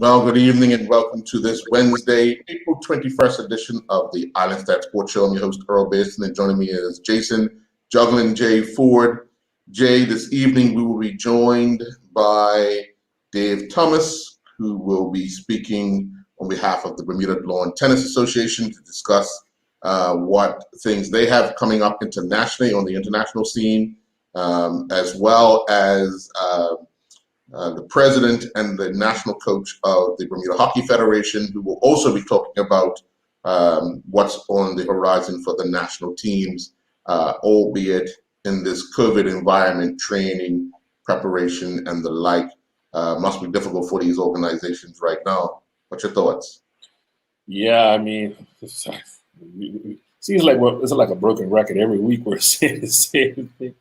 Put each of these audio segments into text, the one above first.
Well, good evening and welcome to this Wednesday, April 21st edition of the Island Stat Sports Show. I'm your host, Earl Basin, and joining me is Jason Juggling Jay Ford. Jay, this evening we will be joined by Dave Thomas, who will be speaking on behalf of the Bermuda Lawn Tennis Association to discuss what things they have coming up internationally on the international scene, as well as the president and the national coach of the Bermuda Hockey Federation, who will also be talking about what's on the horizon for the national teams, albeit in this COVID environment, training, preparation, and the like. Must be difficult for these organizations right now. What's your thoughts? Yeah, I mean, it seems like it's like a broken record every week we're saying the same thing.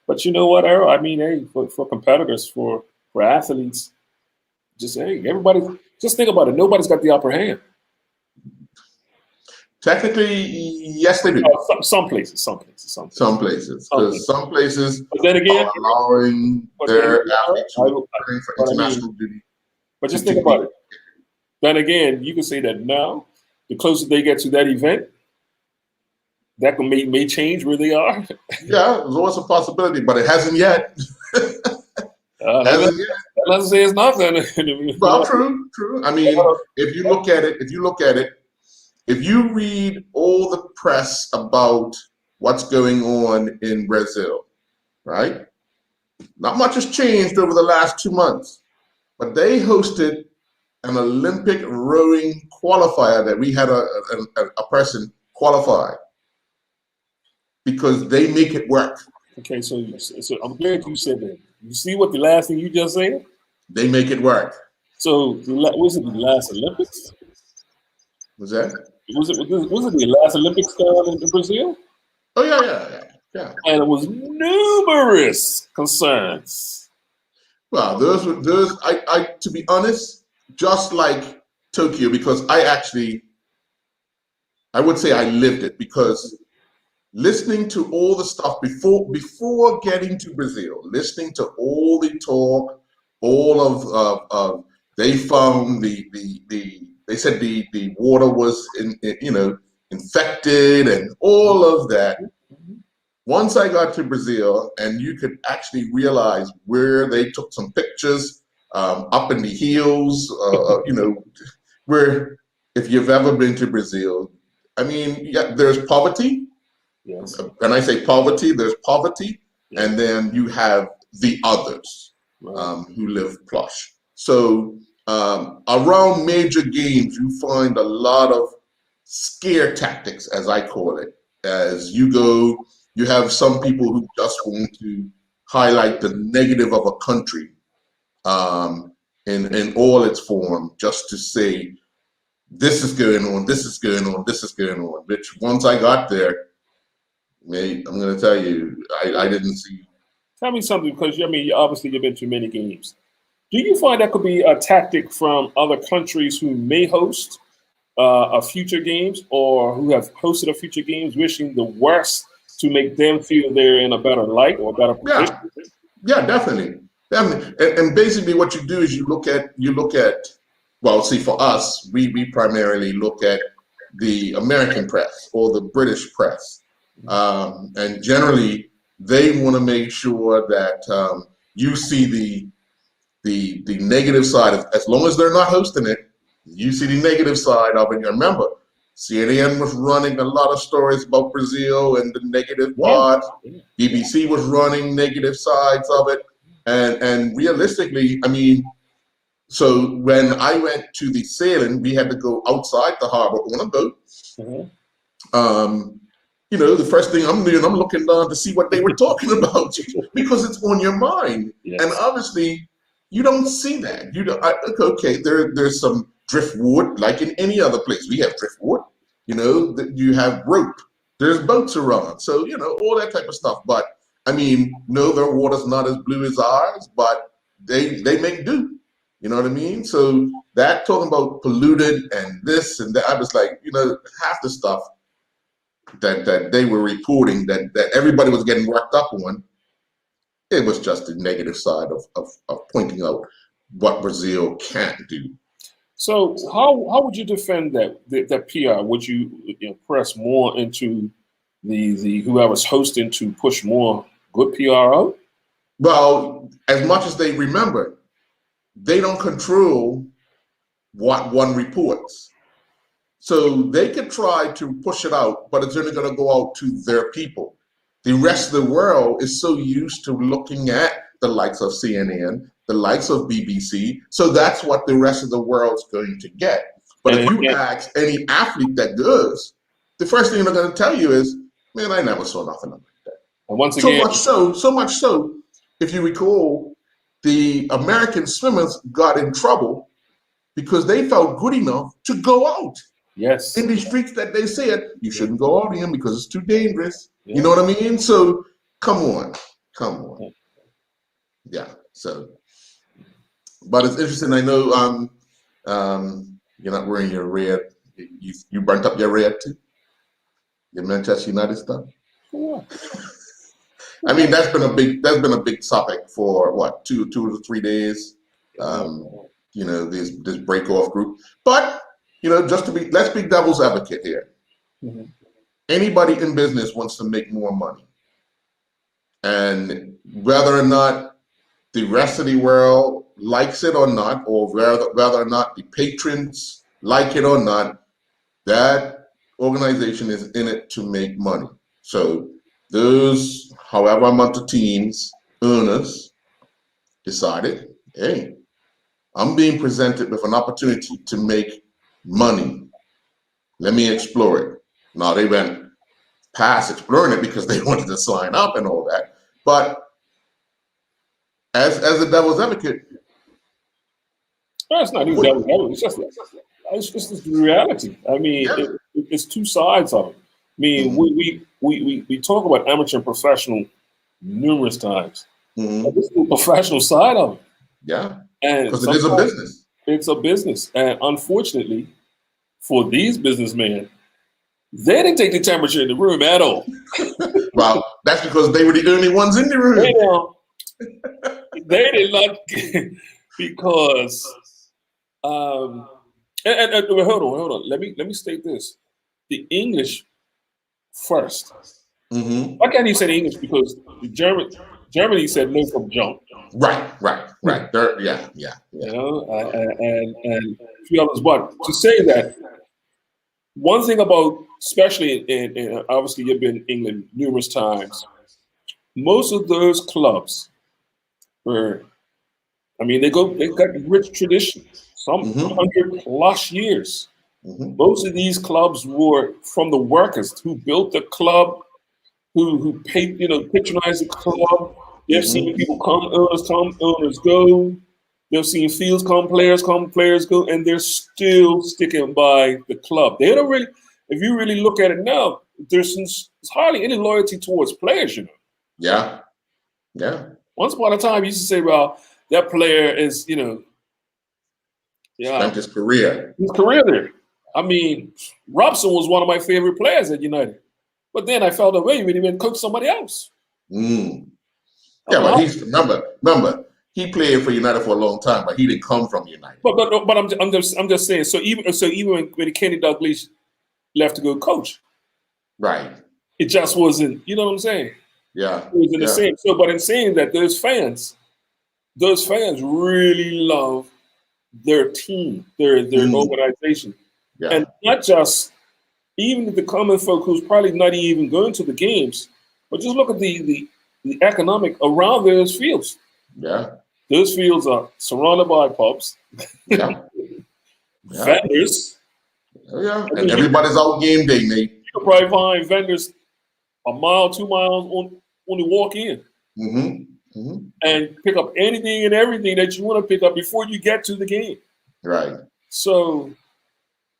But you know what, Errol? I mean, hey, for competitors, for athletes, everybody, just think about it. Nobody's got the upper hand. Technically, yes, they do. Some places. Because some places but then again, are allowing their athletes to train for international duty. But just think about it. Then again, you can say that now, the closer they get to that event, that may change where they are. Yeah, there's always a possibility, but it hasn't yet. Let's say it's not then. Well, true. I mean, if you look at it, if you read all the press about what's going on in Brazil, right? Not much has changed over the last 2 months, but they hosted an Olympic rowing qualifier that we had a person qualify because they make it work. Okay, so I'm glad you said that. You see what the last thing you just said? They make it work. So was it the last Olympics? Was that? Was it the last Olympics in Brazil? Oh yeah. And it was numerous concerns. Well, those I to be honest, just like Tokyo, because I would say I lived it, because listening to all the stuff before getting to Brazil, listening to all the talk, all of they found they said the water was infected and all of that. Once I got to Brazil, and you could actually realize where they took some pictures up in the hills, where if you've ever been to Brazil, I mean, there's poverty. Yes. When I say poverty, there's poverty, and then you have the others who live plush. So around major games, you find a lot of scare tactics, as I call it. As you go, you have some people who just want to highlight the negative of a country in all its form, just to say, this is going on, this is going on, this is going on, which once I got there, mate, I'm going to tell you, I didn't see. Tell me something, because obviously you've been to many games. Do you find that could be a tactic from other countries who may host a future games, or who have hosted a future games, wishing the worst to make them feel they're in a better light or a better position? Yeah, definitely. And basically, what you do is you look at. Well, see, for us, we primarily look at the American press or the British press. And generally, they want to make sure that you see the negative side of, as long as they're not hosting it, you see the negative side of it. And remember, CNN was running a lot of stories about Brazil and the negative parts. BBC was running negative sides of it. And realistically, I mean, so when I went to the sailing, we had to go outside the harbor on a boat. The first thing I'm doing, I'm looking down to see what they were talking about, because it's on your mind. Yes. And obviously, you don't see that. There's some driftwood, like in any other place. We have driftwood. You have rope. There's boats around. So, all that type of stuff. But, I mean, no, their water's not as blue as ours, but they make do. You know what I mean? So that talking about polluted and this and that, I was like, half the stuff that they were reporting that everybody was getting worked up on, it was just the negative side of pointing out what Brazil can't do. So how would you defend that PR? Would you, press more into the whoever's hosting to push more good PR out? Well, as much as they remember, they don't control what one reports. So they could try to push it out, but it's only going to go out to their people. The rest of the world is so used to looking at the likes of CNN, the likes of BBC. So that's what the rest of the world's going to get. But if you ask any athlete that goes, the first thing they're going to tell you is, man, I never saw nothing like that. And once again, so much so, if you recall, the American swimmers got in trouble because they felt good enough to go out. Yes. In the streets that they said, you shouldn't go out in because it's too dangerous. Yeah. You know what I mean? So come on. Yeah. So, but it's interesting. I know you're not wearing your red. You burnt up your red too? Your Manchester United stuff? Yeah. I mean, that's been a big topic for what, 2 to 3 days. This break off group. But let's be devil's advocate here. Mm-hmm. Anybody in business wants to make more money. And whether or not the rest of the world likes it or not, or whether or not the patrons like it or not, that organization is in it to make money. So those, however amount of teams, owners, decided, hey, I'm being presented with an opportunity to make money. Let me explore it. Now they went past exploring it because they wanted to sign up and all that. But as a devil's advocate, no, it's not even devil's advocate. It's just the reality. I mean, it's two sides of it. I mean, mm-hmm. we talk about amateur and professional numerous times. Mm-hmm. But this is the professional side of it. Yeah, because it is a business. It's a business, and unfortunately, for these businessmen, they didn't take the temperature in the room at all. Well, that's because they were the only ones in the room. They did not, because. And hold on. Let me state this: the English first. Mm-hmm. Why can't you say the English? Because Germany said no from jump. Right. Yeah. And a few others. But to say that, one thing about, especially in obviously you've been in England numerous times, most of those clubs they got rich tradition, some 100+ years. Mm-hmm. Most of these clubs were from the workers who built the club, who paid, patronized the club. They've seen people come, owners go. They've seen fields come, players go, and they're still sticking by the club. They don't really, if you really look at it now, there's hardly any loyalty towards players, Yeah. Once upon a time, you used to say, well, that player is, spent his career. His career there. I mean, Robson was one of my favorite players at United. But then I felt away when he went coach somebody else. Mm. Yeah, but he's remember, he played for United for a long time, but he didn't come from United. But I'm just saying. So even when Kenny Dalglish left to go coach, right? It just wasn't. You know what I'm saying? Yeah. It was in the same. So, but in saying that, those fans really love their team, their organization, and not just even the common folk who's probably not even going to the games, but just look at the economic around those fields. Yeah. Those fields are surrounded by pubs, vendors. Yeah, and everybody's out game day, Nate. You can probably find vendors a mile, 2 miles on the walk in. And pick up anything and everything that you want to pick up before you get to the game. Right. So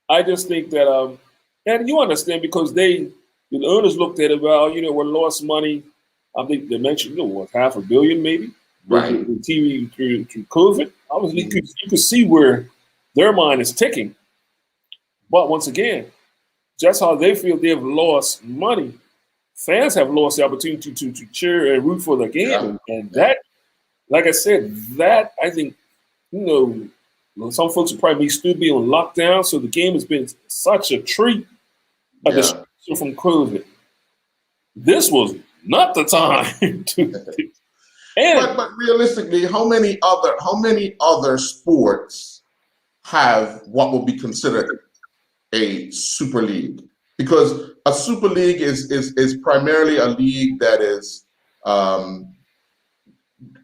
I just think that, and you understand, because the owners looked at it, well, we lost money. I think they mentioned, what, $500 million maybe? Right. The TV through COVID. Obviously, you could see where their mind is ticking. But once again, just how they feel they've lost money, fans have lost the opportunity to cheer and root for the game. And that, like I said, that I think, some folks will probably still be on lockdown, so the game has been such a treat, a distraction from COVID. This was not the time to. But realistically, how many other sports have what will be considered a super league? Because a super league is primarily a league that is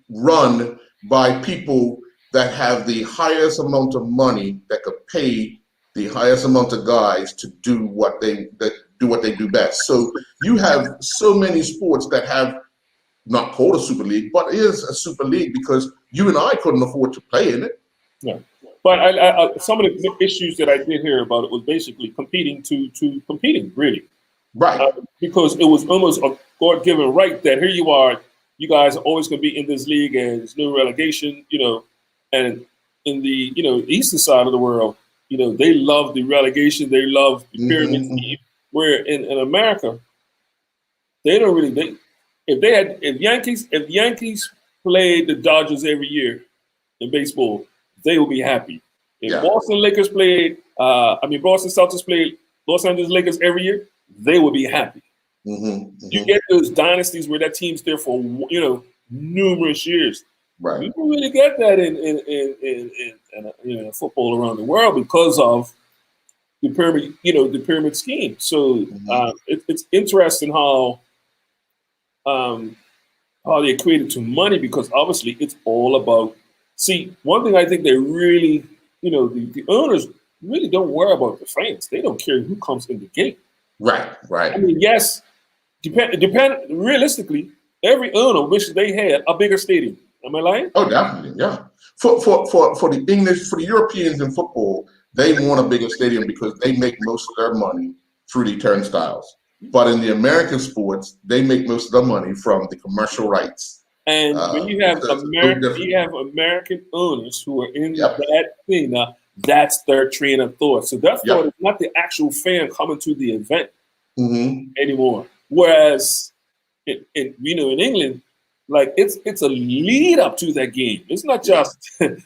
run by people that have the highest amount of money that could pay the highest amount of guys to do what they do best. So you have so many sports that have not called a super league, but is a super league because you and I couldn't afford to play in it. Yeah, but I some of the issues that I did hear about it was basically competing to competing, really. Right. Because it was almost a God-given right that here you are, you guys are always going to be in this league and there's no relegation, and in the, eastern side of the world, they love the relegation, they love the pyramid scheme, where in America, they don't really, if Yankees played the Dodgers every year in baseball, they will be happy. If Boston Celtics played Los Angeles Lakers every year, they will be happy. You get those dynasties where that team's there for numerous years. Right. You don't really get that in football around the world because of the pyramid scheme. So it's interesting how they equate it to money, because obviously it's all about. See, one thing I think they really, the owners really don't worry about the fans. They don't care who comes in the gate. Right. I mean, yes, realistically, every owner wishes they had a bigger stadium. Am I lying? Oh, definitely, yeah. For the Europeans in football, they want a bigger stadium because they make most of their money through the turnstiles. But in the American sports, they make most of their money from the commercial rights. And when you have American owners who are in that thing, now that's their train of thought. So therefore, it's not the actual fan coming to the event anymore. Whereas in England, like it's a lead up to that game. It's not just the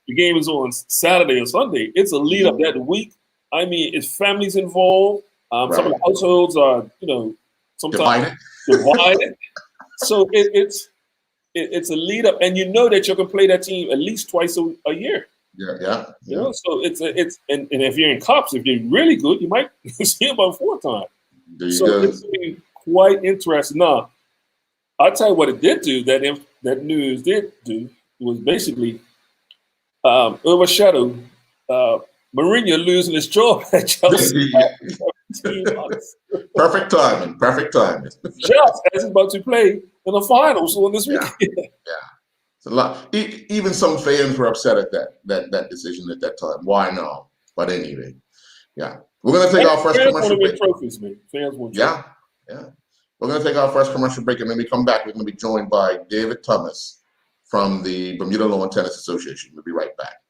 game is on Saturday or Sunday. It's a lead up that week. I mean, it's families involved. Some of the households are, sometimes divided. So it's a lead up, and you know that you can play that team at least twice a year. So it's and if you're in cups, if you're really good, you might see about 4 times. So it's been quite interesting. Now, I'll tell you what it did do. That news did do was basically overshadow Mourinho losing his job at Chelsea. Perfect timing. Just as he's about to play in the finals on this weekend. It's a lot. Even some fans were upset at that decision at that time. Why not? But anyway, we're gonna take our first commercial break. Trophies, man. Fans want trophies. We're gonna take our first commercial break, and then we come back. We're gonna be joined by David Thomas from the Bermuda Lawn Tennis Association. We'll be right back.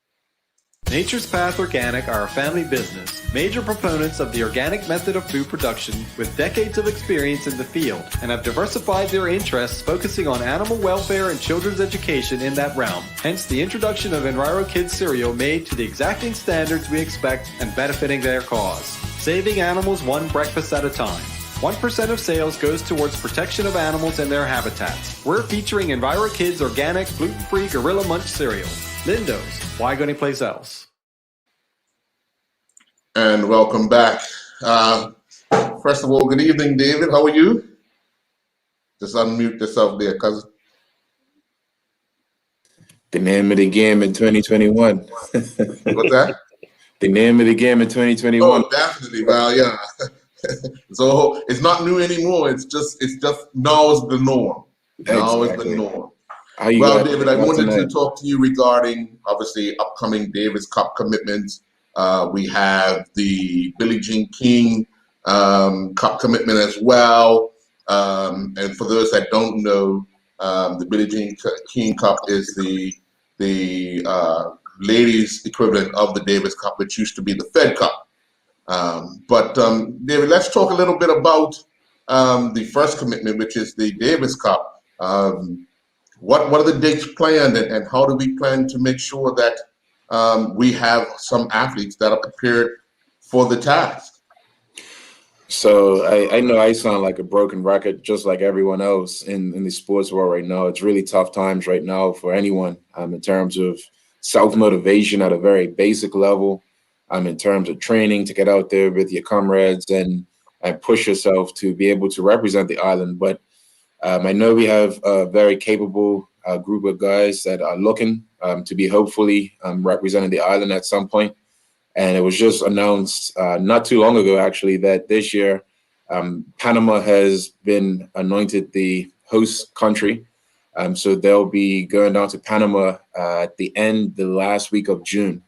Nature's Path Organic are a family business, major proponents of the organic method of food production with decades of experience in the field, and have diversified their interests focusing on animal welfare and children's education in that realm. Hence the introduction of Enviro Kids cereal made to the exacting standards we expect and benefiting their cause. Saving animals one breakfast at a time. 1% of sales goes towards protection of animals and their habitats. We're featuring Enviro Kids organic gluten-free Gorilla Munch cereal. Lindo's, why go anyplace else? And welcome back. First of all, good evening, David. How are you? Just unmute yourself there, cousin. The name of the game in 2021. What's that? The name of the game in 2021. Oh, definitely. Well, yeah. So it's not new anymore. It's just now is the norm. Now is the norm. Well, David, I wanted to talk to you regarding, obviously, upcoming Davis Cup commitments. We have the Billie Jean King Cup commitment as well. And for those that don't know, the Billie Jean King Cup is the ladies' equivalent of the Davis Cup, which used to be the Fed Cup. But David, let's talk a little bit about the first commitment, which is the Davis Cup. What are the dates planned, and how do we plan to make sure that we have some athletes that are prepared for the task. So I know I sound like a broken record, just like everyone else in the sports world right now. It's really tough times right now for anyone in terms of self-motivation at a very basic level, in terms of training to get out there with your comrades and push yourself to be able to represent the island. But I know we have a very capable group of guys that are looking to be hopefully representing the island at some point. And it was just announced not too long ago, actually, that this year Panama has been anointed the host country. So they'll be going down to Panama at the last week of June.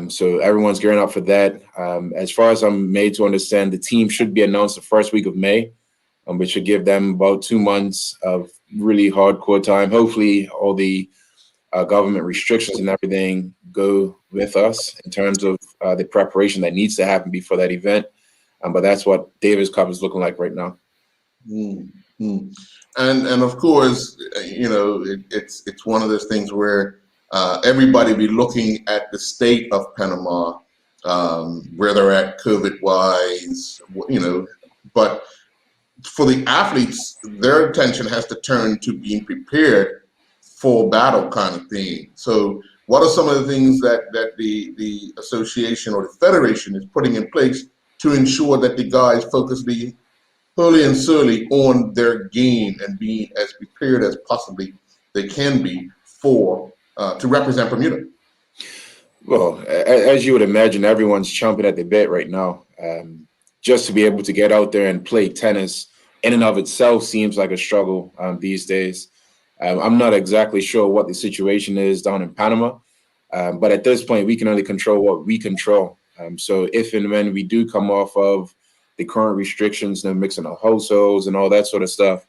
So everyone's gearing up for that. As far as I'm made to understand, the team should be announced the first week of May, which should give them about 2 months of really hardcore time. Hopefully all the government restrictions and everything go with us in terms of the preparation that needs to happen before that event. But that's what Davis Cup is looking like right now. Mm-hmm. And of course, it's one of those things where everybody be looking at the state of Panama, where they're at COVID-wise, but for the athletes, their attention has to turn to being prepared for battle kind of thing. So what are some of the things that the association or the federation is putting in place to ensure that the guys focus fully and solely on their game and being as prepared as possibly they can be for to represent Bermuda? Well, as you would imagine, everyone's chomping at the bit right now. Just to be able to get out there and play tennis in and of itself seems like a struggle these days. I'm not exactly sure what the situation is down in Panama, but at this point, we can only control what we control. So if and when we do come off of the current restrictions, mixing of households and all that sort of stuff,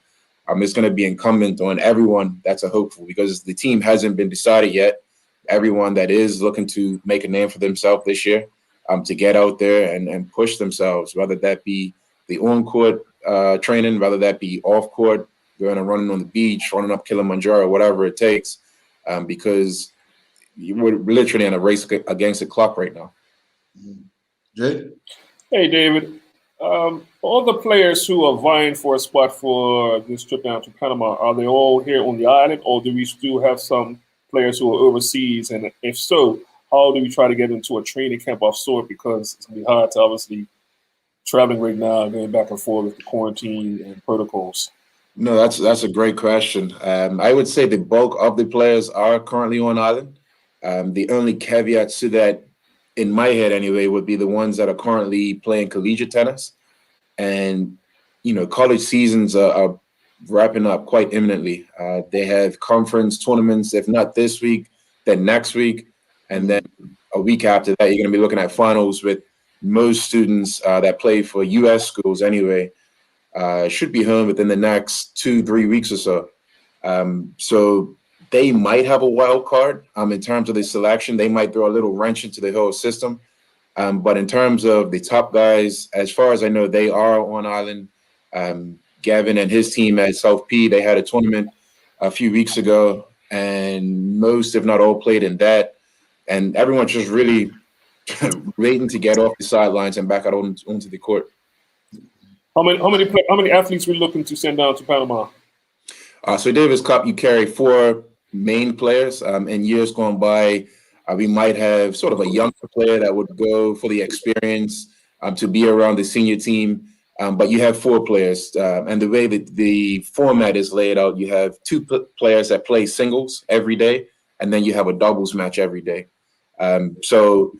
it's going to be incumbent on everyone that's a hopeful, because the team hasn't been decided yet. Everyone that is looking to make a name for themselves this year, to get out there and push themselves, whether that be the on-court training, whether that be off-court, going and running on the beach, running up Kilimanjaro, whatever it takes, because we're literally in a race against the clock right now. Jay? Hey, David. All the players who are vying for a spot for this trip down to Panama, are they all here on the island, or do we still have some players who are overseas? And if so, how do we try to get into a training camp of sort? Because it's going to be hard to obviously traveling right now, going back and forth with the quarantine and protocols. No, that's a great question. I would say the bulk of the players are currently on island. The only caveat to that, in my head anyway, would be the ones that are currently playing collegiate tennis. And, college seasons are wrapping up quite imminently. They have conference tournaments, if not this week, then next week. And then a week after that, you're going to be looking at finals with most students that play for U.S. schools anyway. Should be home within the next 2-3 weeks or so. So they might have a wild card in terms of the selection. They might throw a little wrench into the whole system. But in terms of the top guys, as far as I know, they are on island. Gavin and his team at South P, they had a tournament a few weeks ago, and most, if not all, played in that. And everyone's just really waiting to get off the sidelines and back out onto the court. How many athletes we looking to send down to Panama? So Davis Cup, you carry 4 main players. In years gone by, we might have sort of a younger player that would go for the experience to be around the senior team. But you have 4 players. And the way that the format is laid out, you have 2 players that play singles every day, and then you have a doubles match every day. So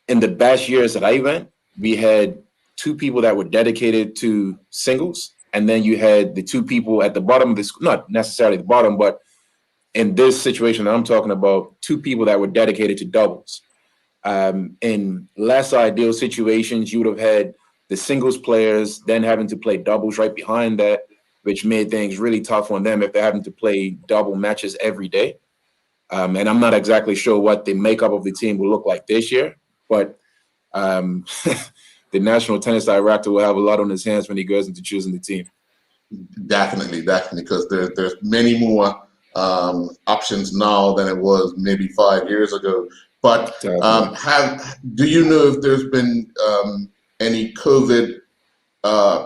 in the best years that I went, we had 2 people that were dedicated to singles, and then you had the 2 people at the bottom of this, not necessarily the bottom, but in this situation that I'm talking about, 2 people that were dedicated to doubles. In less ideal situations, you would have had the singles players then having to play doubles right behind that, which made things really tough on them if they're having to play double matches every day. And I'm not exactly sure what the makeup of the team will look like this year, but the national tennis director will have a lot on his hands when he goes into choosing the team. Definitely, because there's many more options now than it was maybe 5 years ago. But do you know if there's been any COVID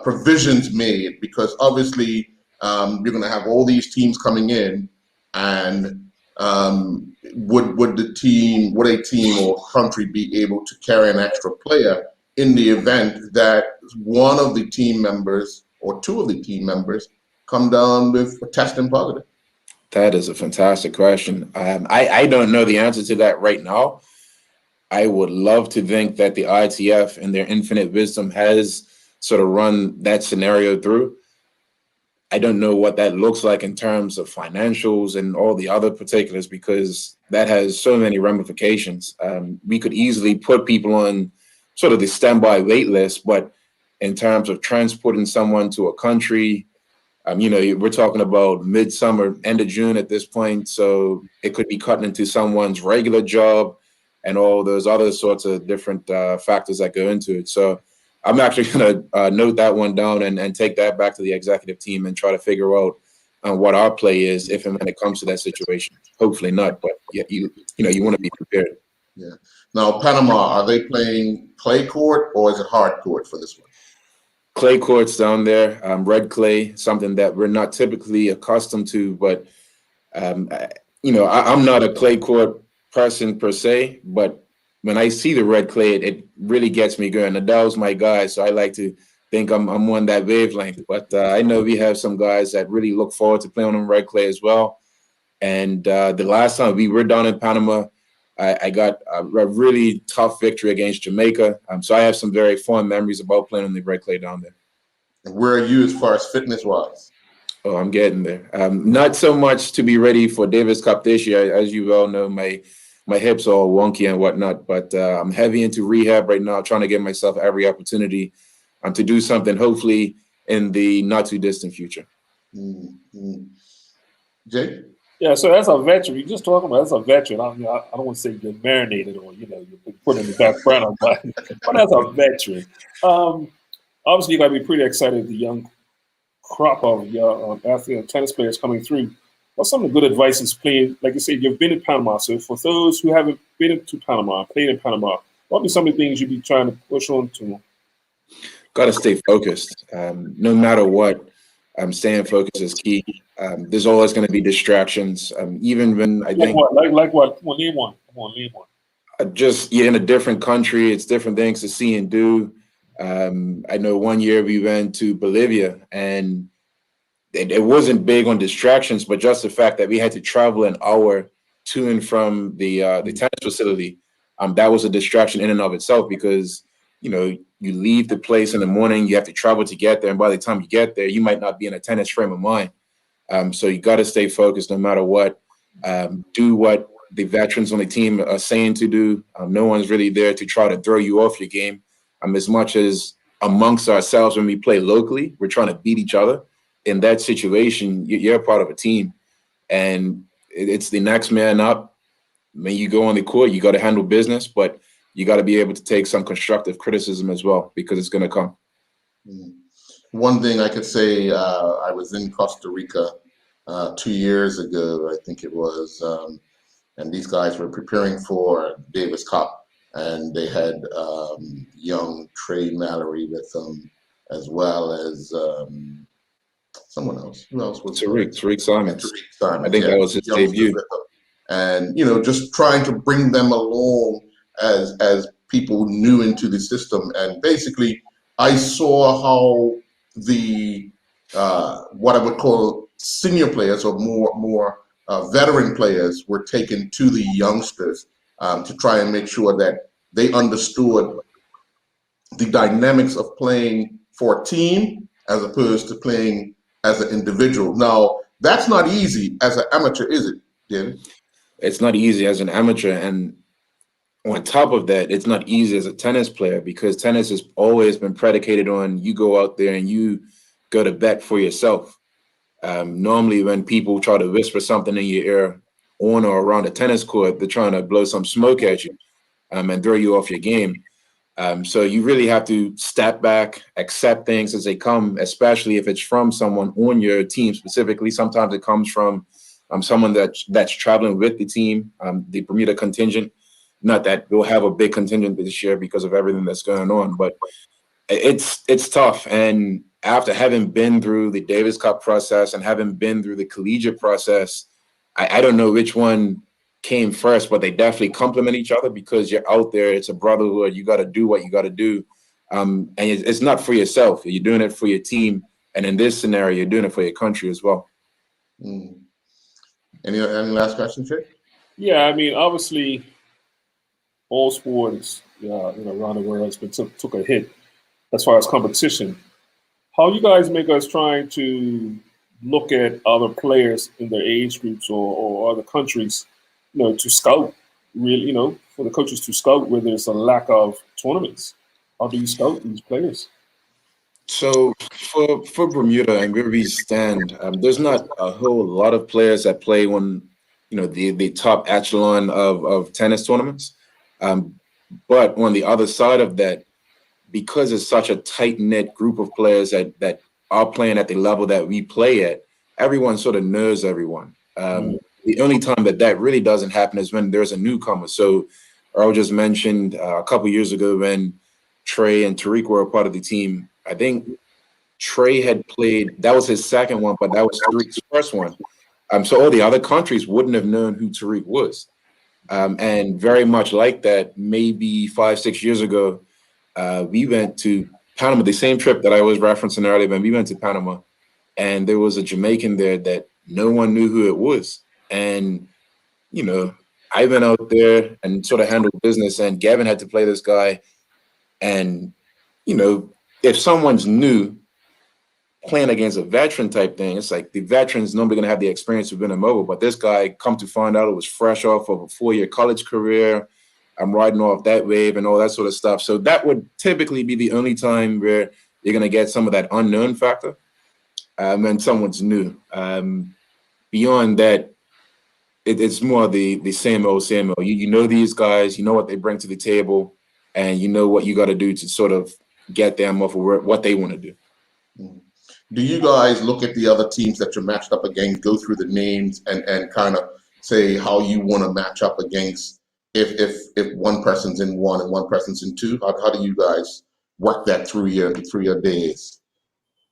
provisions made? Because obviously you're going to have all these teams coming in, and would a team or country be able to carry an extra player in the event that one of the team members or two of the team members come down with testing positive? That is a fantastic question. I don't know the answer to that right now. I would love to think that the ITF in their infinite wisdom has sort of run that scenario through. I don't know what that looks like in terms of financials and all the other particulars, because that has so many ramifications. We could easily put people on sort of the standby wait list, but in terms of transporting someone to a country, we're talking about midsummer, end of June at this point. So it could be cutting into someone's regular job and all those other sorts of different factors that go into it. So I'm actually going to note that one down and take that back to the executive team and try to figure out what our play is if and when it comes to that situation. Hopefully not, but you want to be prepared. Yeah. Now, Panama, are they playing clay court or is it hard court for this one? Clay courts down there, red clay, something that we're not typically accustomed to. But I'm not a clay court person per se, but when I see the red clay, it really gets me going. Nadal's my guy, so I like to think I'm on that wavelength. But I know we have some guys that really look forward to playing on red clay as well. And the last time we were down in Panama, I got a really tough victory against Jamaica. So I have some very fond memories about playing on the red clay down there. And where are you as far as fitness-wise? Oh, I'm getting there. Not so much to be ready for Davis Cup this year. As you well know, my hips are all wonky and whatnot, but I'm heavy into rehab right now, trying to give myself every opportunity to do something, hopefully, in the not-too-distant future. Mm-hmm. Jay? Yeah, so as a veteran, you're just talking about as a veteran. I don't want to say you're marinated or you're put in the back burner, but as a veteran, obviously you got to be pretty excited. The young crop of athlete tennis players coming through. What's some of the good advice is playing? Like you said, you've been in Panama. So for those who haven't been to Panama, played in Panama, what be some of the things you'd be trying to push on to them? Got to stay focused. No matter what, staying focused is key. There's always going to be distractions. Even when I think like what? Well, name one. Come on, name one. Just you're in a different country. It's different things to see and do. I know one year we went to Bolivia, and it wasn't big on distractions, but just the fact that we had to travel an hour to and from the tennis facility, that was a distraction in and of itself, because you leave the place in the morning, you have to travel to get there, and by the time you get there, you might not be in a tennis frame of mind. So you got to stay focused no matter what. Do what the veterans on the team are saying to do. No one's really there to try to throw you off your game. As much as amongst ourselves when we play locally, we're trying to beat each other. In that situation, you're part of a team, and it's the next man up. When you go on the court, you got to handle business, but you got to be able to take some constructive criticism as well, because it's going to come. One thing I could say, I was in Costa Rica 2 years ago, I think it was, and these guys were preparing for Davis Cup, and they had young Trey Mallory with them, as well as someone else. Who else was Tariq Simons. Tariq Simons. I think that was his debut. And just trying to bring them along as people new into the system. And basically, I saw how the what I would call senior players or more veteran players were taken to the youngsters to try and make sure that they understood the dynamics of playing for a team as opposed to playing as an individual. Now, that's not easy as an amateur, is it, David? It's not easy as an amateur. And on top of that, it's not easy as a tennis player, because tennis has always been predicated on you go out there and you go to bat for yourself. Normally, when people try to whisper something in your ear on or around a tennis court, they're trying to blow some smoke at you and throw you off your game. So you really have to step back, accept things as they come, especially if it's from someone on your team specifically. Sometimes it comes from someone that's traveling with the team, the Bermuda contingent. Not that we'll have a big contingent this year because of everything that's going on, but it's tough. And after having been through the Davis Cup process and having been through the collegiate process, I don't know which one came first, but they definitely complement each other because you're out there. It's a brotherhood. You got to do what you got to do. And it's not for yourself. You're doing it for your team. And in this scenario, you're doing it for your country as well. Mm. Any last questions, Jay? Yeah, I mean, obviously, all sports, around the world has been took a hit as far as competition. How you guys make us trying to look at other players in their age groups or other countries, to scout, really, for the coaches to scout where there's a lack of tournaments? How do you scout these players? So for Bermuda and where we stand, there's not a whole lot of players that play on, the top echelon of tennis tournaments. But on the other side of that, because it's such a tight-knit group of players that are playing at the level that we play at, everyone sort of knows everyone. The only time that really doesn't happen is when there's a newcomer. So Earl just mentioned a couple years ago when Trey and Tariq were a part of the team. I think Trey had played, that was his second one, but that was Tariq's first one. So all the other countries wouldn't have known who Tariq was. And very much like that, maybe 5-6 years ago, we went to Panama, the same trip that I was referencing earlier, when we went to Panama, and there was a Jamaican there that no one knew who it was. And, I went out there and sort of handled business, and Gavin had to play this guy. And, if someone's new playing against a veteran type thing, it's like the veteran's normally going to have the experience of being a mobile, but this guy, come to find out, it was fresh off of a 4-year college career. I'm riding off that wave and all that sort of stuff. So that would typically be the only time where you're going to get some of that unknown factor when someone's new. Beyond that, it's more the same old, same old. You know these guys, you know what they bring to the table, and you know what you got to do to sort of get them off of what they want to do. Do you guys look at the other teams that you're matched up against, go through the names, and kind of say how you want to match up against if one person's in one and one person's in two? How do you guys work that through your days?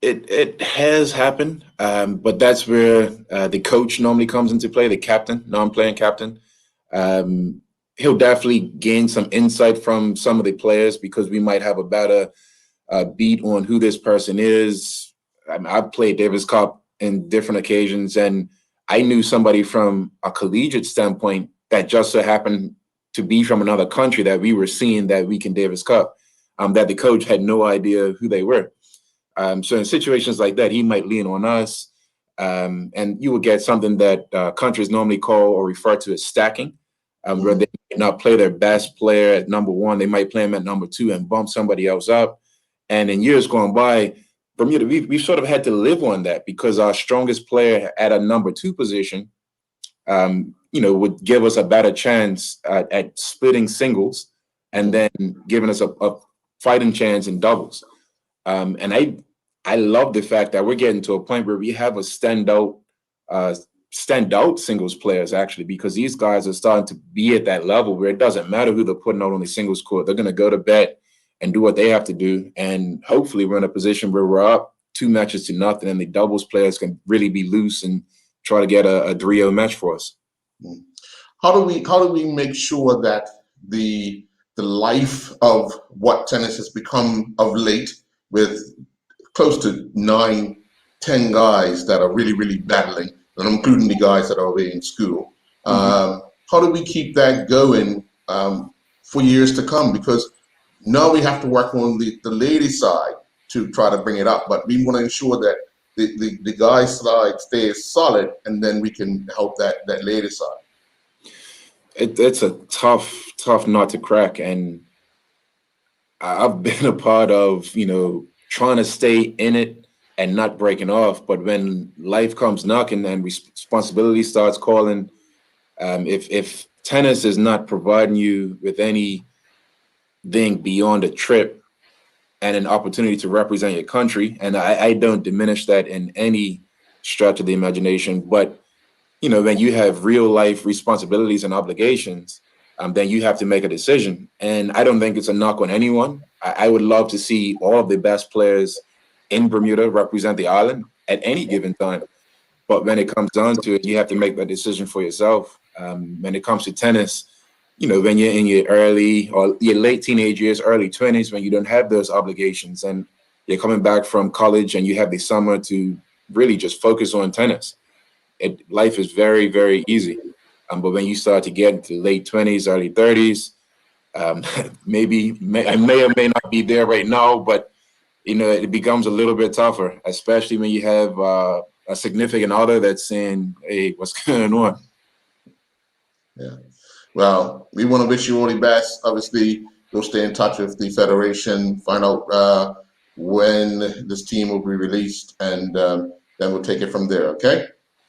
It has happened, but that's where the coach normally comes into play, the captain, non-playing captain. He'll definitely gain some insight from some of the players because we might have a better beat on who this person is. I've played Davis Cup in different occasions, and I knew somebody from a collegiate standpoint that just so happened to be from another country that we were seeing that week in Davis Cup, that the coach had no idea who they were. So in situations like that, he might lean on us, and you will get something that countries normally call or refer to as stacking, where they might not play their best player at number one. They might play him at number two and bump somebody else up. And in years gone by, Bermuda, we've sort of had to live on that because our strongest player at a number two position, would give us a better chance at splitting singles and then giving us a fighting chance in doubles. And I love the fact that we're getting to a point where we have a standout singles players, actually, because these guys are starting to be at that level where it doesn't matter who they're putting out on the singles court. They're going to go to bed and do what they have to do. And hopefully we're in a position where we're up 2-0 and the doubles players can really be loose and try to get a 3-0 match for us. How do we make sure that the life of what tennis has become of late, with close to 9-10 guys that are really, really battling, and I'm including the guys that are away in school, how do we keep that going for years to come? Because now we have to work on the ladies' side to try to bring it up, but we want to ensure that the guys' side stays solid, and then we can help that ladies' side. It's a tough nut to crack, and I've been a part of trying to stay in it and not breaking off. But when life comes knocking and responsibility starts calling, if tennis is not providing you with anything beyond a trip and an opportunity to represent your country, and I don't diminish that in any stretch of the imagination, but when you have real life responsibilities and obligations, then you have to make a decision. And I don't think it's a knock on anyone. I would love to see all of the best players in Bermuda represent the island at any given time. But when it comes down to it, you have to make that decision for yourself. When it comes to tennis, when you're in your early or your late teenage years, early 20s, when you don't have those obligations and you're coming back from college and you have the summer to really just focus on tennis, life is very, very easy. But when you start to get into late 20s, early 30s, I may or may not be there right now, but it becomes a little bit tougher, especially when you have a significant other that's saying, "Hey, what's going on?" Yeah. Well, we want to wish you all the best. Obviously, we'll stay in touch with the federation, find out when this team will be released, and then we'll take it from there. Okay.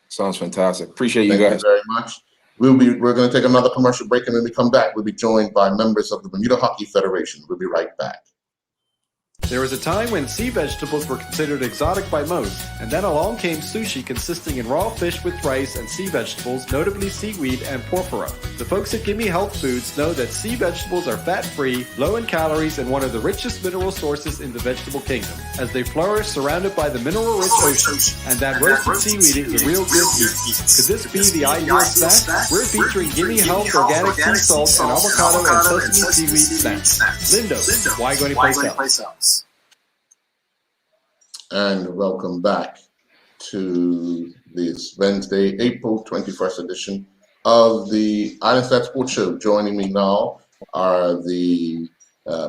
Sounds fantastic. Appreciate you guys. Thank you very much. We're going to take another commercial break, and when we come back, we'll be joined by members of the Bermuda Hockey Federation. We'll be right back. There was a time when sea vegetables were considered exotic by most, and then along came sushi consisting in raw fish with rice and sea vegetables, notably seaweed and porphyra. The folks at Gimme Health Foods know that sea vegetables are fat-free, low in calories, and one of the richest mineral sources in the vegetable kingdom, as they flourish surrounded by the mineral-rich ocean, and that roasted seaweed is a real good meat. Could this be the ideal snack? We're featuring Gimme Health Organic Sea Salt and Avocado and Sesame Seaweed Snacks. Lindo, why going to place out? And welcome back to this Wednesday, April 21st edition of the Island Stat Sports Show. Joining me now are the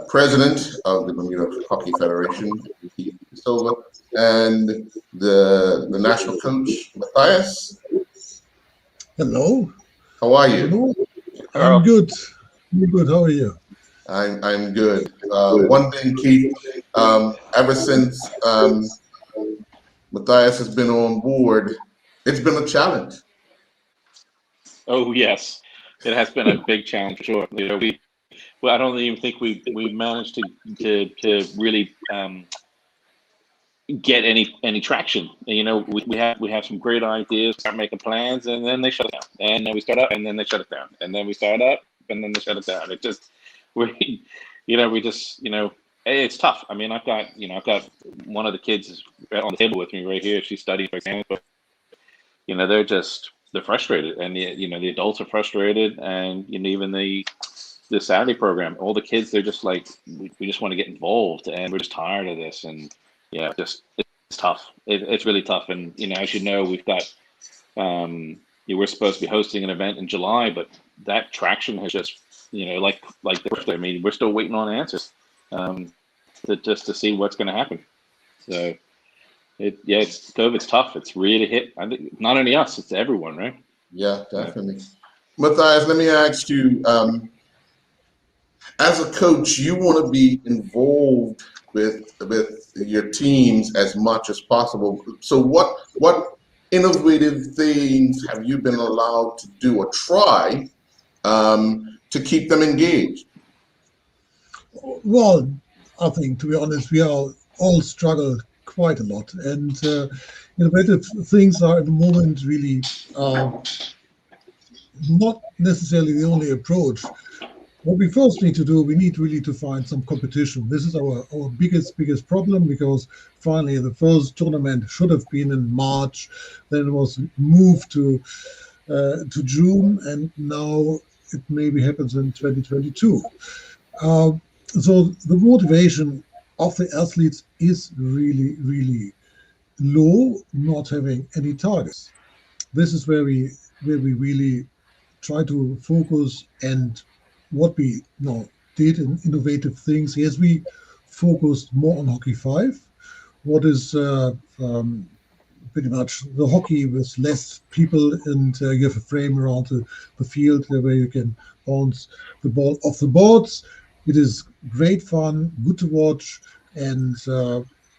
president of the Bermuda Hockey Federation, Keith Silva, and the national coach, Matthias. Hello. How are you? Hello. I'm good. I'm good. How are you? I'm good. One thing, Keith, ever since Matthias has been on board, it's been a challenge. Oh yes, it has been a big challenge for sure. I don't even think we managed to really get any traction. And, we have some great ideas, start making plans, and then they shut it down. And then we start up, and then they shut it down. And then we start up, and then they shut it down. It just it's tough. I mean, I've got one of the kids on the table with me right here. She's studying for exams, but they're frustrated, and the adults are frustrated, and even the Saturday program, all the kids, they're just like, we just want to get involved, and we're just tired of this, and it's tough. It's really tough, and as you know, we've got we're supposed to be hosting an event in July, but that traction has just like the birthday. I mean, we're still waiting on answers to see what's going to happen. So it's COVID's tough. It's really hit. I think not only us, it's everyone, right? Yeah, definitely. Matthias, let me ask you, as a coach, you want to be involved with your teams as much as possible. So what innovative things have you been allowed to do or try to keep them engaged? Well, I think, to be honest, we are all struggled quite a lot, and innovative things are at the moment really not necessarily the only approach. What we first need to do, we need really to find some competition. This is our biggest problem, because finally the first tournament should have been in March, then it was moved to June, and now it maybe happens in 2022. So the motivation of the athletes is really, really low, not having any targets. This is where we really try to focus, and what we did in innovative things. Yes, we focused more on Hockey 5, what is pretty much the hockey with less people, and you have a frame around the field where you can bounce the ball off the boards. It is great fun, good to watch, and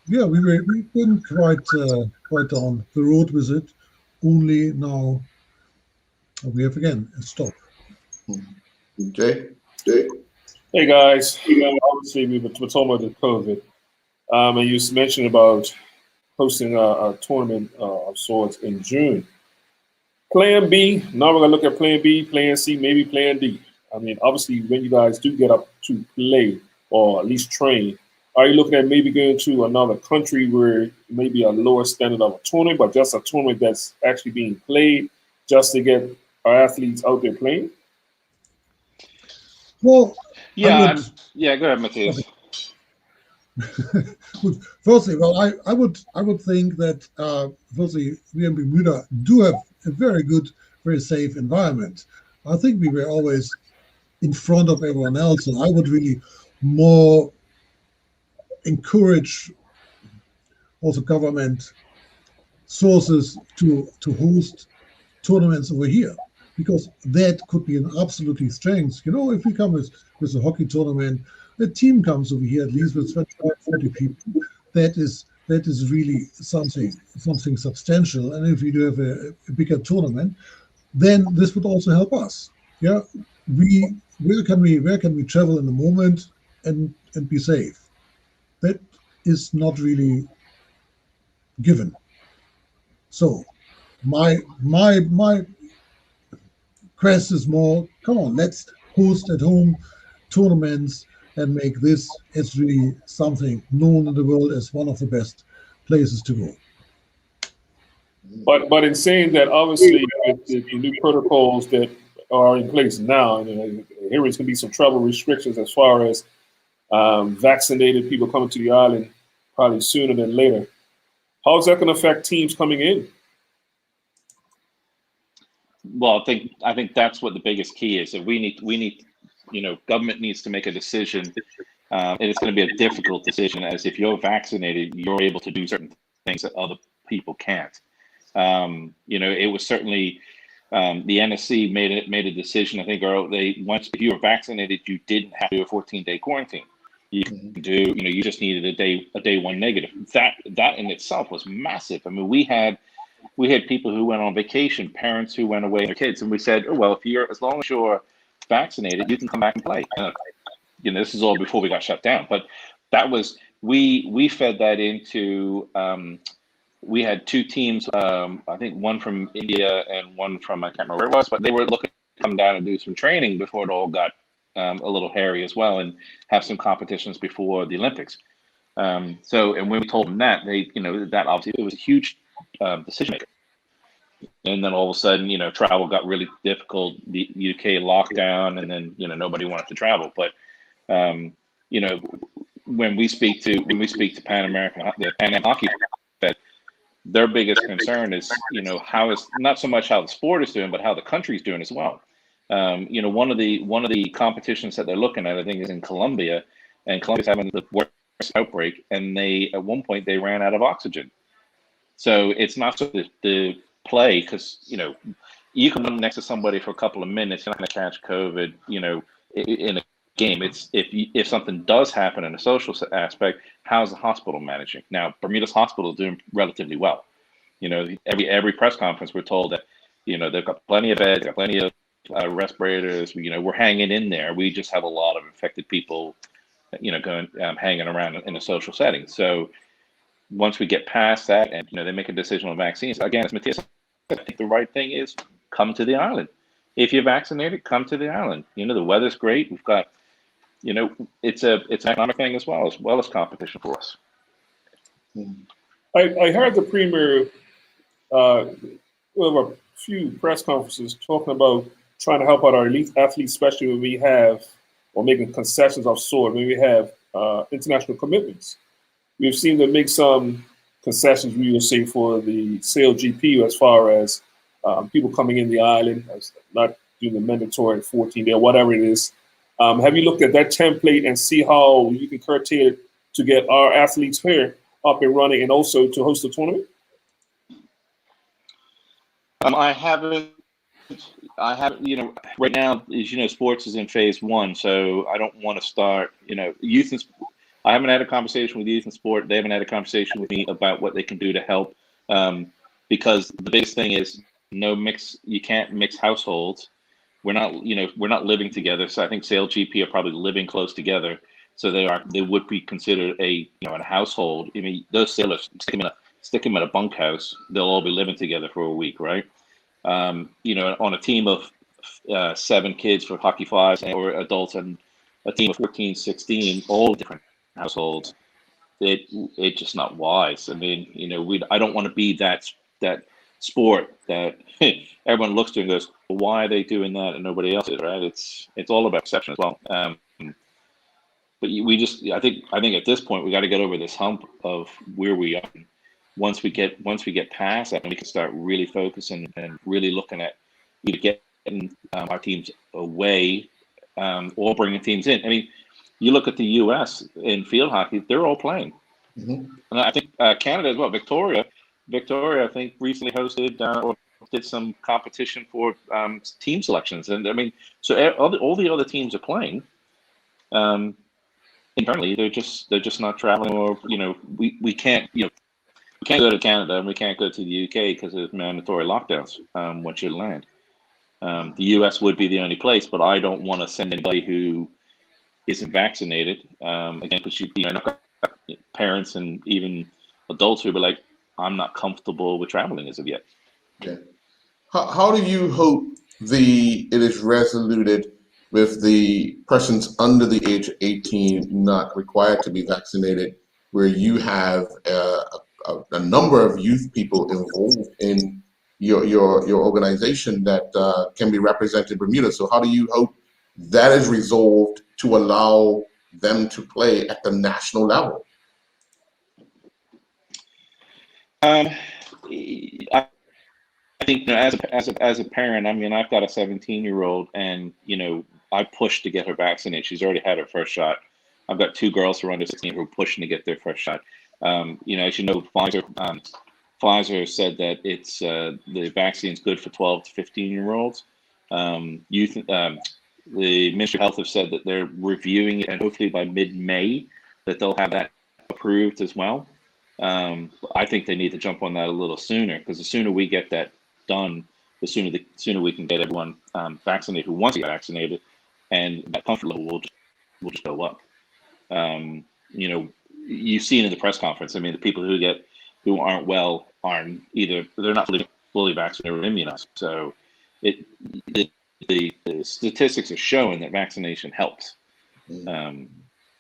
we've been quite on the road with it. Only now we have again a stop. Jay? Hey guys, obviously we're talking about the COVID, and you mentioned about hosting a tournament of sorts in June. Plan B. Now we're gonna look at Plan B, Plan C, maybe Plan D. I mean, obviously, when you guys do get up to play or at least train, are you looking at maybe going to another country where maybe a lower standard of a tournament, but just a tournament that's actually being played just to get our athletes out there playing? Well, Yeah, yeah. Go ahead, Matthias. Firstly, well, I would think that firstly, we in Bermuda do have a very good, very safe environment. I think we were always in front of everyone else, and I would really more encourage also government sources to host tournaments over here, because that could be an absolutely strength. You know, if we come with a hockey tournament, a team comes over here at least with 25, 40 people. That is really something substantial. And if we do have a bigger tournament, then this would also help us. Yeah, where can we travel in the moment and be safe? That is not really given. So my quest is more, come on, let's host at home tournaments and make this as really something known in the world as one of the best places to go. But in saying that, obviously, with the new protocols that are in place now, here is going to be some travel restrictions as far as vaccinated people coming to the island probably sooner than later. How is that going to affect teams coming in? Well, I think that's what the biggest key is. That we need, government needs to make a decision, and it's going to be a difficult decision. As if you're vaccinated, you're able to do certain things that other people can't. It was certainly the NSC made a decision. I think if you were vaccinated, you didn't have to do a 14-day quarantine. You can do, you just needed a day one negative. That in itself was massive. I mean, we had people who went on vacation, parents who went away with their kids, and we said, oh, well, as long as you're vaccinated, you can come back and play. This is all before we got shut down, but that was we fed that into. We had two teams, I think one from India and one from, I can't remember where it was, but they were looking to come down and do some training before it all got a little hairy as well, and have some competitions before the Olympics. And when we told them that, that obviously it was a huge decision maker. And then all of a sudden, travel got really difficult. The UK lockdown, and then nobody wanted to travel. But when we speak to Pan American, the Pan Am Hockey Fed, their biggest concern is how is not so much how the sport is doing, but how the country's doing as well. One of the competitions that they're looking at, I think, is in Colombia, and Colombia's having the worst outbreak, and at one point they ran out of oxygen. So it's not so the play, because you can run next to somebody for a couple of minutes, you're not going to catch COVID. In a game, it's if something does happen in a social aspect, how's the hospital managing? Now, Bermuda's hospital is doing relatively well. Every press conference we're told that they've got plenty of beds, they've got plenty of respirators. We're hanging in there. We just have a lot of infected people, going hanging around in a social setting. So once we get past that, and they make a decision on vaccines, again, as Matthias said, I think the right thing is come to the island. If you're vaccinated, come to the island. The weather's great. We've got, it's an economic thing as well as competition for us. I heard the premier a few press conferences talking about trying to help out our elite athletes, especially when we have, or making concessions of sort, when we have international commitments. We've seen them make some concessions, we will say, for the SailGP as far as people coming in the island, not doing the mandatory 14-day or whatever it is. Have you looked at that template and see how you can curtail it to get our athletes here up and running, and also to host the tournament? I haven't. Right now, as sports is in phase one, so I don't want to start. Youth and I haven't had a conversation with youth and sport. They haven't had a conversation with me about what they can do to help, because the biggest thing is you can't mix households. We're not living together. So I think SailGP are probably living close together. So they would be considered a household. I mean, those sailors stick them in a bunkhouse. They'll all be living together for a week, right? On a team of 7 kids for hockey fives or adults and a team of 14, 16, all different households, it's just not wise. I mean, I don't want to be that sport that everyone looks to and goes, well, why are they doing that and nobody else is, right? It's all about perception as well. But I think at this point we got to get over this hump of where we are. Once we get past that, and we can start really focusing and really looking at either getting our teams away or bringing teams in. I mean, you look at the U.S. in field hockey; they're all playing, and I think Canada as well. Victoria, I think recently hosted or did some competition for team selections, and I mean, so all the other teams are playing. Internally, they're just not traveling, or we can't we can't go to Canada and we can't go to the UK because of mandatory lockdowns once you land. The US would be the only place, but I don't want to send anybody who isn't vaccinated. Again, because I've got parents and even adults who be like, I'm not comfortable with traveling as of yet. Yeah. How do you hope it is resoluted with the persons under the age of 18 not required to be vaccinated, where you have a number of youth people involved in your organization that can be represented in Bermuda? So how do you hope that is resolved to allow them to play at the national level? I think as a parent, I mean, I've got a 17-year-old, and I pushed to get her vaccinated. She's already had her first shot. I've got 2 girls who are under 16 who are pushing to get their first shot. As you know, Pfizer said that it's the vaccine is good for 12 to 15-year-olds. The Ministry of Health have said that they're reviewing it, and hopefully by mid-May that they'll have that approved as well. I think they need to jump on that a little sooner, because the sooner we get that done, the sooner we can get everyone vaccinated who wants to get vaccinated, and that comfort level will just go up. You've seen in the press conference, I mean, the people who aren't well aren't either, they're not fully vaccinated or immunized. So the statistics are showing that vaccination helps. And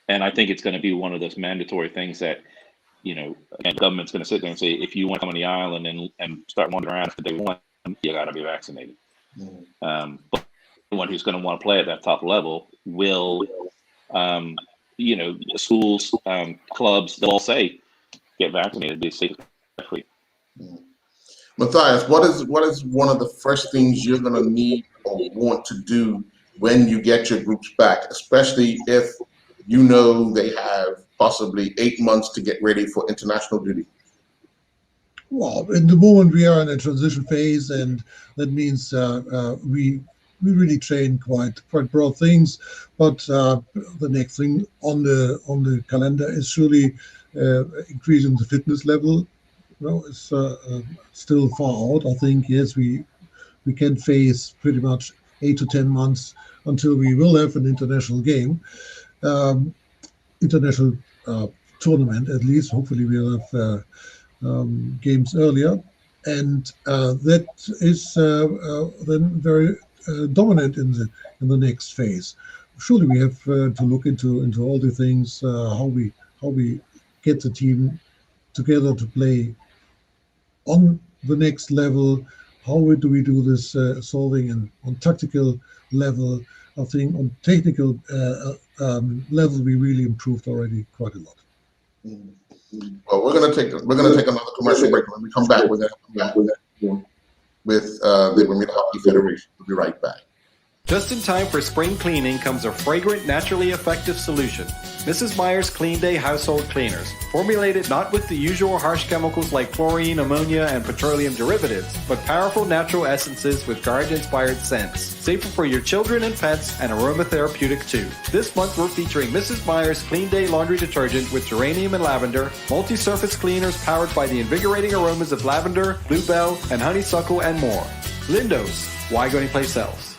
I think it's going to be one of those mandatory things that, again, the government's going to sit there and say, if you want to come on the island and start wandering around after day 1, you got to be vaccinated. But anyone who's going to want to play at that top level will, schools, clubs, they'll all say, get vaccinated, be safe for you. Matthias, what is one of the first things you're going to need or want to do when you get your groups back, especially if they have possibly 8 months to get ready for international duty? Well, in the moment we are in a transition phase, and that means we really train quite broad things. But the next thing on the calendar is surely increasing the fitness level. It's still far out. I think, yes, we can face pretty much 8 to 10 months until we will have an international game, international tournament at least. Hopefully we'll have games earlier, and that is then very dominant in the next phase. Surely we have to look into all the things, how we get the team together to play on the next level. How do we do this solving and on tactical level? I think on technical level we really improved already quite a lot. Well, we're gonna take another commercial break. When we come back with the Bermuda Hockey Federation. We'll be right back. Just in time for spring cleaning comes a fragrant, naturally effective solution. Mrs. Meyer's Clean Day Household Cleaners. Formulated not with the usual harsh chemicals like chlorine, ammonia, and petroleum derivatives, but powerful natural essences with garden-inspired scents. Safer for your children and pets, and aromatherapeutic too. This month we're featuring Mrs. Meyer's Clean Day Laundry Detergent with geranium and lavender, multi-surface cleaners powered by the invigorating aromas of lavender, bluebell, and honeysuckle, and more. Lindos, why go anyplace else?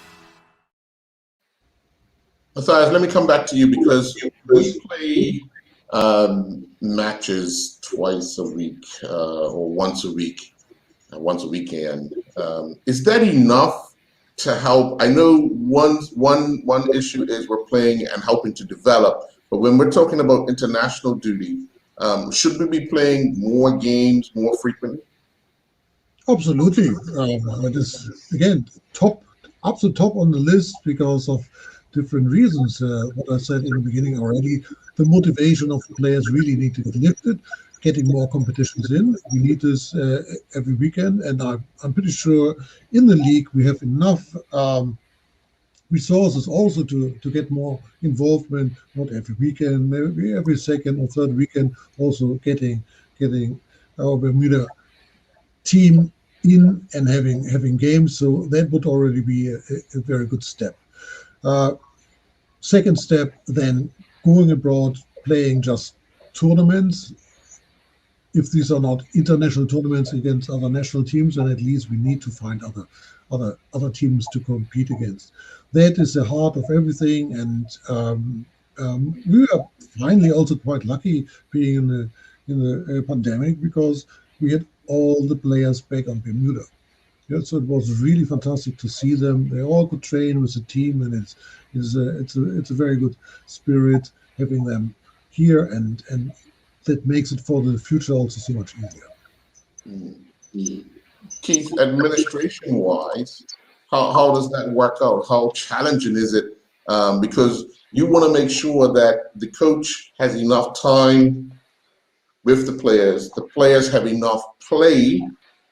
Matthias, let me come back to you, because we play matches twice a week or once a week, once a weekend. Is that enough to help? I know one issue is we're playing and helping to develop, but when we're talking about international duty, should we be playing more games more frequently? Absolutely. It is, again, up to top on the list because of different reasons. What I said in the beginning already, the motivation of the players really need to get lifted, getting more competitions in. We need this every weekend, and I'm pretty sure in the league we have enough resources also to get more involvement, not every weekend, maybe every second or third weekend, also getting our Bermuda team in and having games. So that would already be a very good step. Second step, then going abroad, playing just tournaments. If these are not international tournaments against other national teams, then at least we need to find other teams to compete against. That is the heart of everything, and we are finally also quite lucky being in the pandemic because we had all the players back on Bermuda. Yeah, so it was really fantastic to see them. They all could train with the team, and it's a very good spirit having them here, and that makes it for the future also so much easier. Mm-hmm. Keith, administration-wise, how does that work out? How challenging is it? Because you want to make sure that the coach has enough time with the players have enough play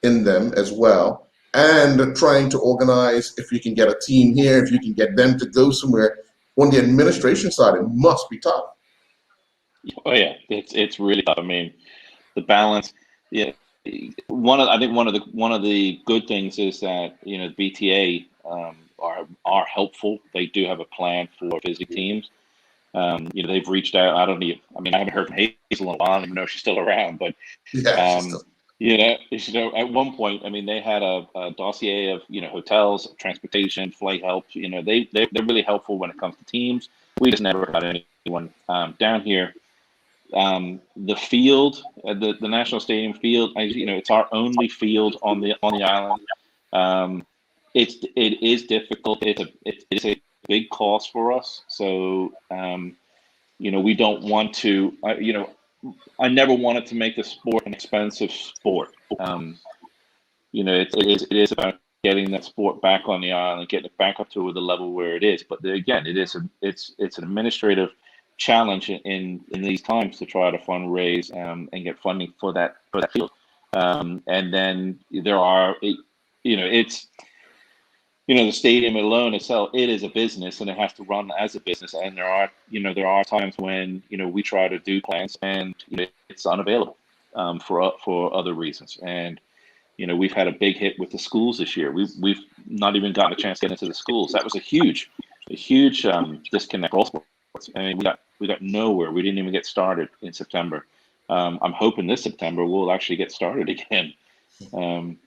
in them as well, and trying to organize if you can get a team here, if you can get them to go somewhere. On the administration side, it must be tough. Oh yeah, it's really tough. I mean, the balance. Yeah, I think one of the good things is that the BTA are helpful. They do have a plan for visiting teams. They've reached out. I haven't heard from Hazel in a while. I don't even know if she's still around, but Yeah, at one point, I mean, they had a dossier of hotels, transportation, flight help. They're really helpful when it comes to teams. We just never got anyone down here. The field, the National Stadium field, it's our only field on the island. It is difficult. It's a big cost for us. So we don't want to. I never wanted to make the sport an expensive sport. It is about getting that sport back on the island, getting it back up to the level where it is. But again, it's an administrative challenge in these times to try to fundraise and get funding for that field. And then there are, it's the stadium alone itself, it is a business and it has to run as a business. And there are times when we try to do plans and it's unavailable for other reasons. And we've had a big hit with the schools this year. We've not even gotten a chance to get into the schools. That was a huge disconnect for all sports. I mean, we got nowhere. We didn't even get started in September. I'm hoping this September we'll actually get started again, and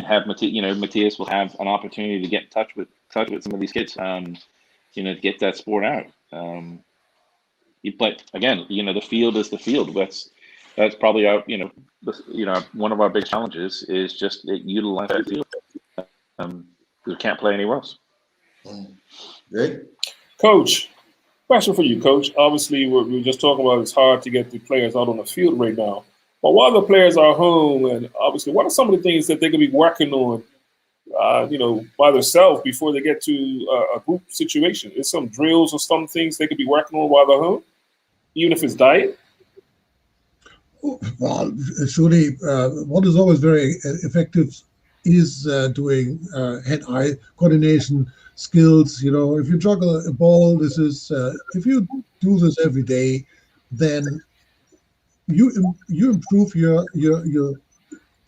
have Matthias will have an opportunity to get in touch with some of these kids, to get that sport out. But again, the field is the field. That's probably our one of our big challenges is just utilize that field. We can't play anywhere else. Great. Coach, question for you, Coach. Obviously, we were just talking about it's hard to get the players out on the field right now. But while the players are home, and obviously, what are some of the things that they could be working on, by themselves before they get to a group situation? Is some drills or some things they could be working on while they're home, even if it's diet? Well, surely, what is always very effective is doing hand-eye coordination skills. If you juggle a ball, this is if you do this every day, then you improve your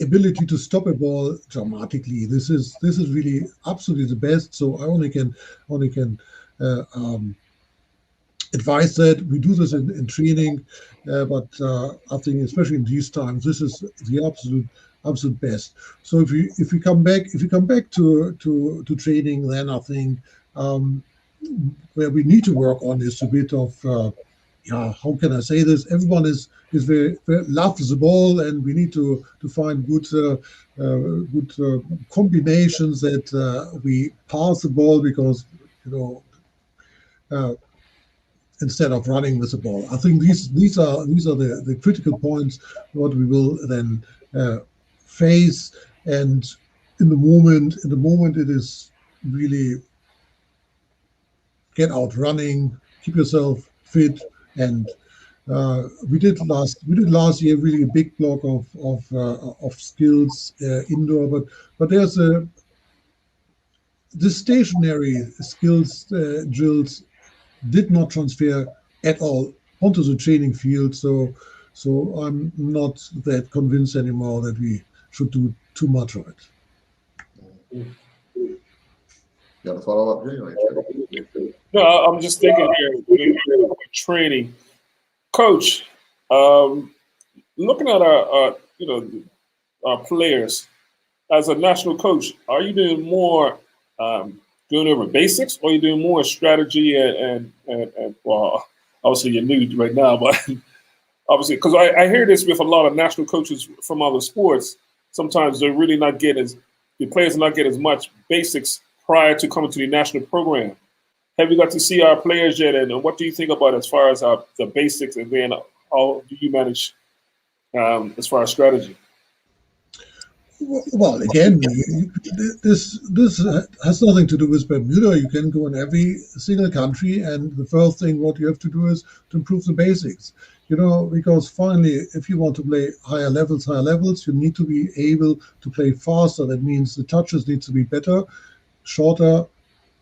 ability to stop a ball dramatically. This is really absolutely the best. So I only can advise that. We do this in training, but I think especially in these times, this is the absolute best. So if you come back to training, then I think where we need to work on is a bit of how can I say this? Everyone is very loves the ball, and we need to find good combinations that we pass the ball because uh, instead of running with the ball. I think these are the critical points what we will then face. And in the moment, it is really get out running, keep yourself fit, and we did last year really a big block of skills indoor, but there's the stationary skills drills did not transfer at all onto the training field. So I'm not that convinced anymore that we should do too much of it. You got a follow up, Jay? No, I'm just thinking here with training, Coach. Looking at our players as a national coach, are you doing more going over basics, or are you doing more strategy and well, obviously you're new right now, but obviously because I hear this with a lot of national coaches from other sports. Sometimes they're really not getting the players are not getting as much basics prior to coming to the national program. Have you got to see our players yet, and what do you think about as far as the basics, and then how do you manage as far as strategy? Well, again, this has nothing to do with Bermuda. You can go in every single country, and the first thing what you have to do is to improve the basics. Because finally, if you want to play higher levels, you need to be able to play faster. That means the touches need to be better, shorter,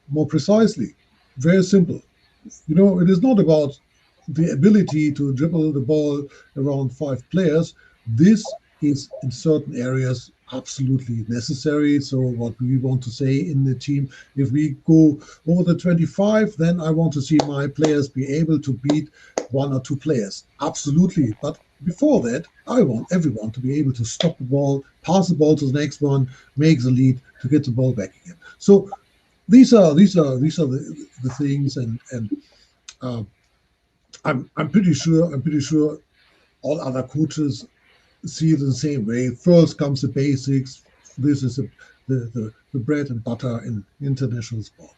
more precisely. Very simple. It is not about the ability to dribble the ball around 5 players. This is in certain areas absolutely necessary. So what we want to say in the team, if we go over the 25, then I want to see my players be able to beat 1 or 2 players. Absolutely. But before that, I want everyone to be able to stop the ball, pass the ball to the next one, make the lead to get the ball back again. So these are the things, and I'm pretty sure all other coaches see it the same way. First comes the basics. This is the bread and butter in international sport.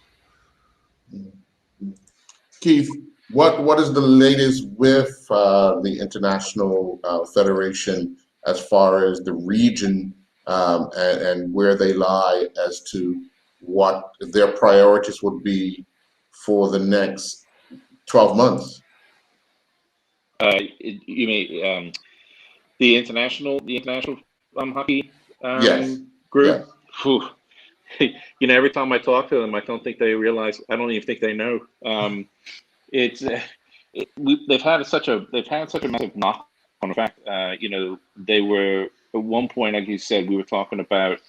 Keith, what is the latest with the international federation as far as the region and where they lie as to what their priorities would be for the next 12 months? You mean the international hockey Yes. group? Yes. Phew. Every time I talk to them, I don't think they realize. I don't even think they know. They've had such a massive knock on effect. They were at one point, like you said, we were talking about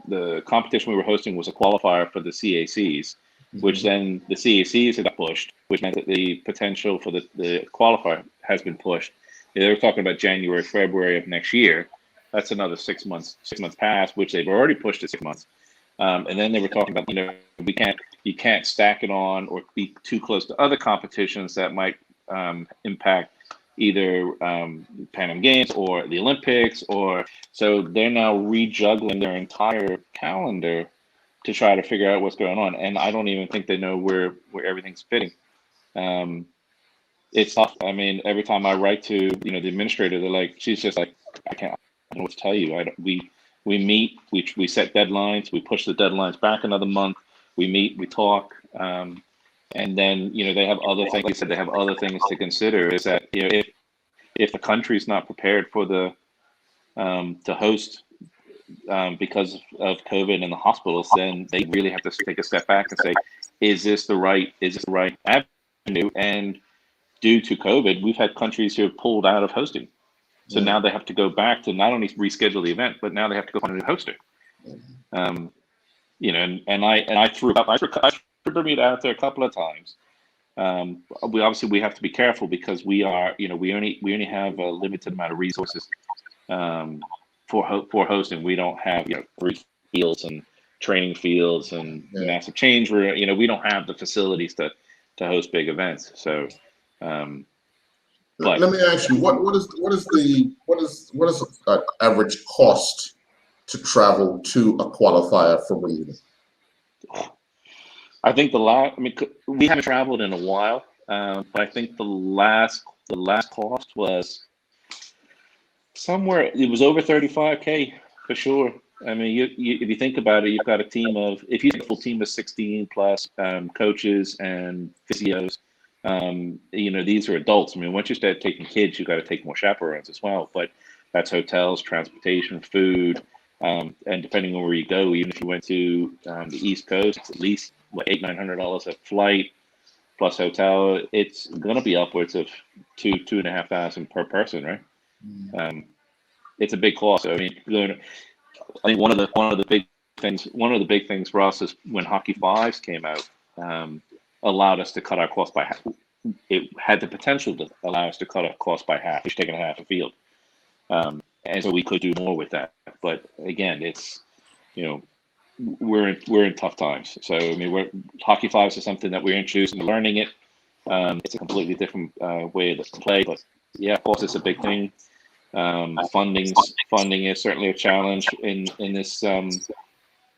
the competition we were hosting was a qualifier for the CACs, which then the CACs got pushed, which meant that the potential for the qualifier has been pushed. They were talking about January, February of next year. That's another 6 months past, which they've already pushed to 6 months. And then they were talking about, you can't stack it on or be too close to other competitions that might impact either Pan Am Games or the Olympics, so they're now rejuggling their entire calendar to try to figure out what's going on. And I don't even think they know where everything's fitting. It's tough. I mean, every time I write to the administrator, they're like, she's just like, I don't know what to tell you. We meet, we set deadlines, we push the deadlines back another month. We meet, we talk, and then they have other things. Like you said, they have other things to consider. Is that if the country's not prepared for to host because of COVID and the hospitals, then they really have to take a step back and say, is this the right avenue? And due to COVID, we've had countries who have pulled out of hosting. So now they have to go back to not only reschedule the event, but now they have to go find a new hoster. And I threw Bermuda out there a couple of times. We have to be careful because we only have a limited amount of resources for hosting. We don't have 3 fields and training fields and massive change room. We don't have the facilities to host big events. So But Let me ask you, what is average cost to travel to a qualifier for Wimbledon? I think we haven't traveled in a while, but I think the last cost was somewhere, it was over 35K for sure. I mean, if you think about it, you've got if you have a full team of 16 plus coaches and physios, these are adults. I mean, once you start taking kids, you've got to take more chaperones as well. But that's hotels, transportation, food, and depending on where you go, even if you went to the East Coast, it's at least $800-900 a flight plus hotel. It's going to be upwards of $2,500 per person, right? It's a big cost. I mean, I think one of the big things for us is when Hockey Fives came out, allowed us to cut our cost by half. It had the potential to allow us to cut our cost by half. It's taking half a field, and so we could do more with that. But again, it's we're in tough times. So I mean, Hockey Fives is something that we're introducing, learning it. It's a completely different way to play, but yeah, of course, it's a big thing. Funding is certainly a challenge in this in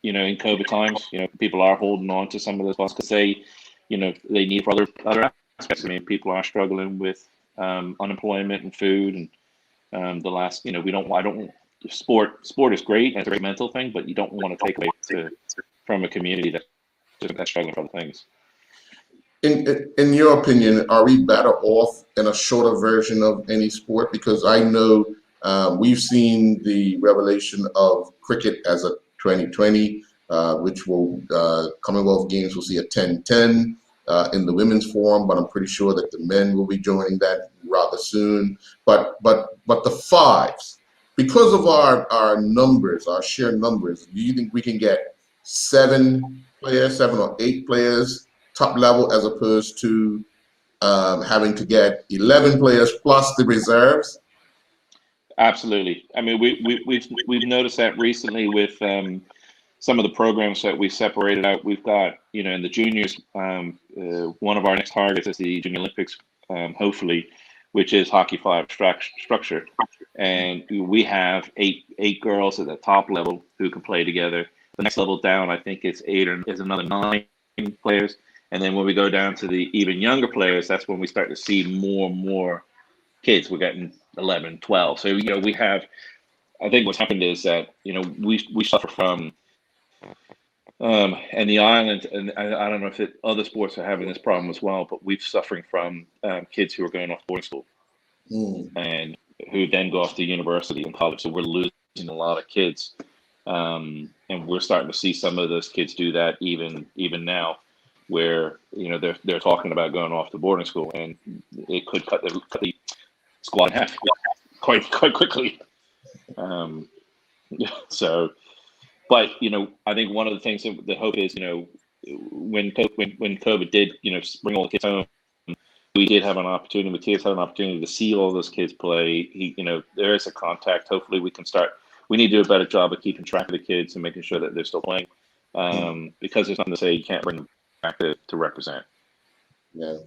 COVID times. People are holding on to some of those funds because they need for other aspects. I mean, people are struggling with unemployment and food and the last sport is great and it's a great mental thing, but you don't want to take away from a community that's struggling for other things. In your opinion, are we better off in a shorter version of any sport? Because I know we've seen the revelation of cricket as a 2020, which will Commonwealth Games will see a 10-10 in the women's form, but I'm pretty sure that the men will be joining that rather soon. But the fives, because of our numbers, our sheer numbers, do you think we can get 7 or 8 players top level as opposed to having to get 11 players plus the reserves? Absolutely. I mean, we've noticed that recently with some of the programs that we separated out. We've got in the juniors, one of our next targets is the Junior Olympics, hopefully, which is Hockey Five structure, and we have eight girls at the top level who can play together. The next level down, I think it's 8 or is another 9 players. And then when we go down to the even younger players, that's when we start to see more and more kids. We're getting 11, 12. So, we have, I think what's happened is that, we suffer from, and the island, and I don't know if other sports are having this problem as well, but we're suffering from kids who are going off boarding school and who then go off to university and college. So we're losing a lot of kids. And we're starting to see some of those kids do that even now, where they're talking about going off to boarding school, and it could cut the squad in half quite quickly. So, but I think one of the things that the hope is, when COVID did bring all the kids home, we did have an opportunity. Matthias had an opportunity to see all those kids play. There is a contact. Hopefully, we can start. We need to do a better job of keeping track of the kids and making sure that they're still playing, because there's nothing to say you can't bring them back to represent. Yeah.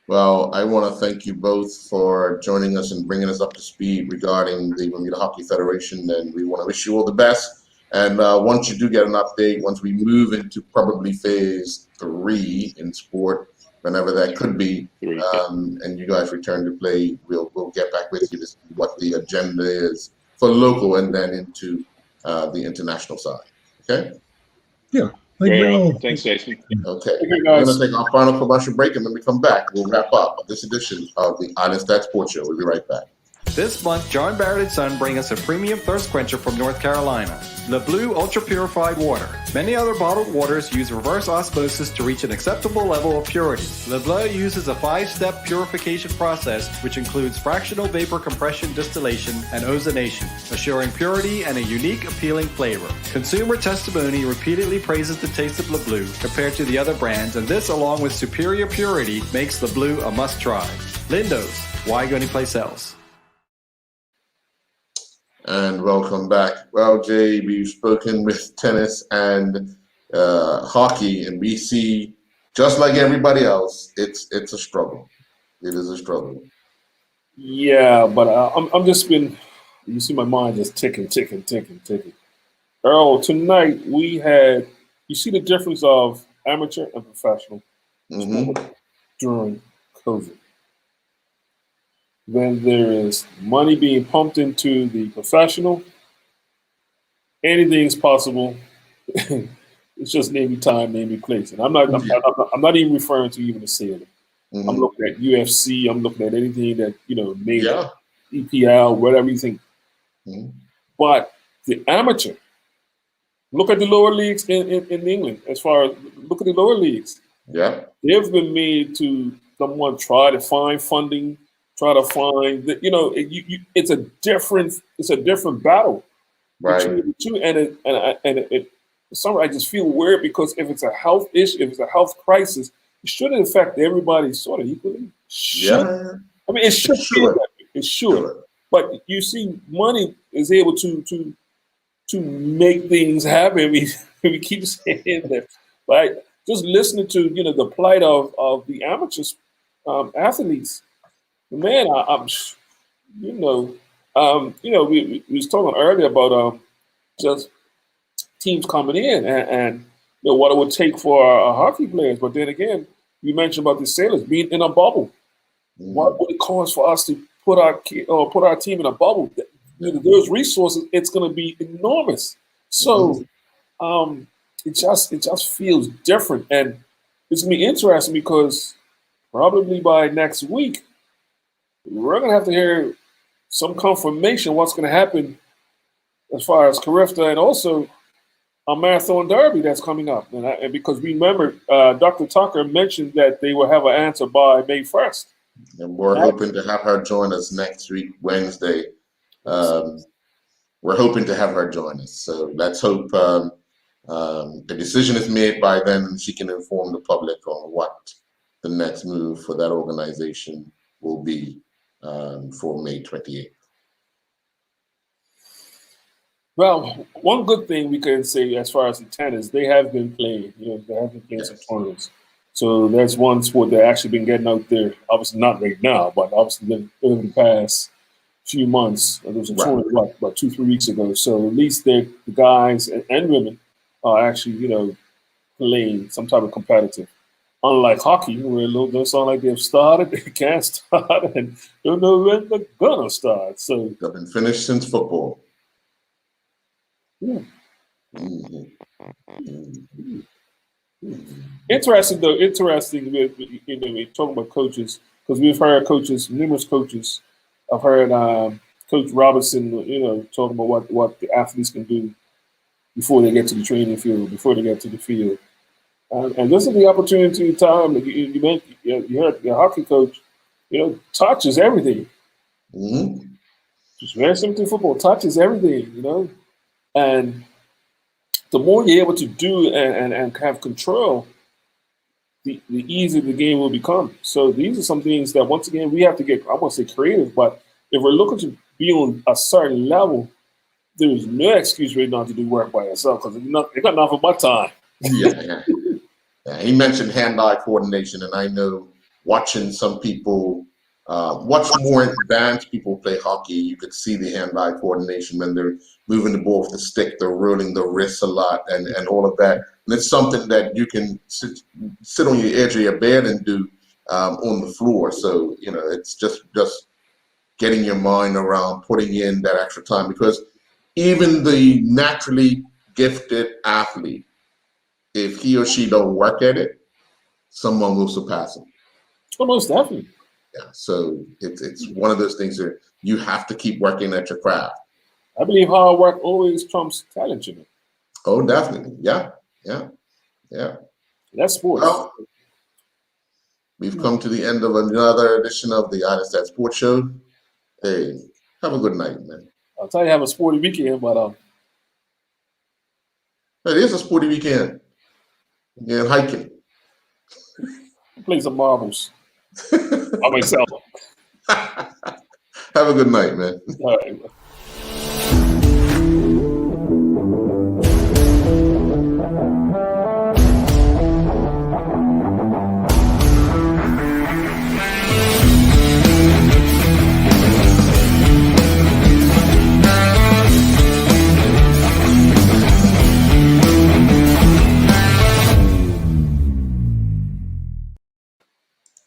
Well, I want to thank you both for joining us and bringing us up to speed regarding the Bermuda Hockey Federation, and we want to wish you all the best. And once you do get an update, once we move into probably phase 3 in sport, whenever that could be, and you guys return to play, we'll get back with you to see what the agenda is for local and then into the international side. Okay? Yeah. Thank you all. Thanks, Jason. Okay. We're going to take our final commercial break, and when we come back, we'll wrap up this edition of the Island Stats Sports Show. We'll be right back. This month, John Barrett & Son bring us a premium thirst quencher from North Carolina, Le Bleu Ultra Purified Water. Many other bottled waters use reverse osmosis to reach an acceptable level of purity. Le Bleu uses a 5-step purification process which includes fractional vapor compression distillation and ozonation, assuring purity and a unique, appealing flavor. Consumer testimony repeatedly praises the taste of Le Bleu compared to the other brands, and this, along with superior purity, makes Le Bleu a must-try. Lindo's, why go anyplace else? And welcome back. Well, Jay, we've spoken with tennis and hockey, and we see just like everybody else, it's a struggle. It is a struggle. Yeah, but I'm just been. You see, my mind just ticking. Earl, tonight we had. You see the difference of amateur and professional sport during COVID. When there is money being pumped into the professional, anything is possible. It's just name me time, name me place, and I'm not even referring to even the sailing. I'm looking at UFC. I'm looking at anything that name EPL, whatever you think. But the amateur, look at the lower leagues in England. As far as look at the lower leagues, they've been made to someone try to find funding, try to find that it's a different battle between the two, and it some I just feel weird because if it's a health issue, if it's a health crisis, it shouldn't affect everybody sort of equally. I mean, it should feel that way. It should. But you see, money is able to make things happen. We keep saying that, right? Just listening to the plight of the amateurs athletes. Man, we was talking earlier about just teams coming in and what it would take for our hockey players. But then again, you mentioned about the sailors being in a bubble. What would it cost for us to put our team in a bubble? Those resources, it's going to be enormous. So it just feels different, and it's going to be interesting because probably by next week we're going to have to hear some confirmation what's going to happen as far as Carifta and also a marathon derby that's coming up. And because remember, Dr. Tucker mentioned that they will have an answer by May 1st. And we're hoping to have her join us next week, Wednesday. We're hoping to have her join us. So let's hope the decision is made by then and she can inform the public on what the next move for that organization will be for May 28th. Well, one good thing we can say as far as the tennis, they have been playing. They have been playing some tournaments. So that's one sport that actually been getting out there. Obviously not right now, but obviously over the past few months. There was a tournament about 2-3 weeks ago. So at least the guys and women are actually playing some type of competitive. Unlike hockey, where it don't sound like they've started, they can't start, and don't know when they're gonna start. So they've been finished since football. Yeah. Interesting though. Interesting. We're talking about coaches because we've heard numerous coaches. I've heard Coach Robinson, talking about what the athletes can do before they get to the training field, before they get to the field. And this is the opportunity time. You heard your hockey coach. Touch is everything. Just very simple football. Touch is everything. And the more you're able to do and have control, the easier the game will become. So these are some things that, once again, we have to get, I won't say creative, but if we're looking to be on a certain level, there's no excuse really not to do work by yourself because they got enough of my time. Yeah. He mentioned hand-eye coordination, and I know watching some people, watch more advanced people play hockey, you could see the hand-eye coordination when they're moving the ball with the stick, they're rolling the wrists a lot, and all of that. And it's something that you can sit on your edge of your bed and do on the floor. So it's just getting your mind around putting in that extra time, because even the naturally gifted athlete, if he or she don't work at it, someone will surpass him. Almost definitely. Yeah, so it's one of those things that you have to keep working at your craft. I believe hard work always trumps talent, Oh, definitely. Yeah. That's sports. Well, we've come to the end of another edition of the Honest at Sports Show. Hey, have a good night, man. I'll tell you, have a sporty weekend, but it is a sporty weekend. Yeah, hiking. Play some marbles. By myself. Have a good night, man. All right.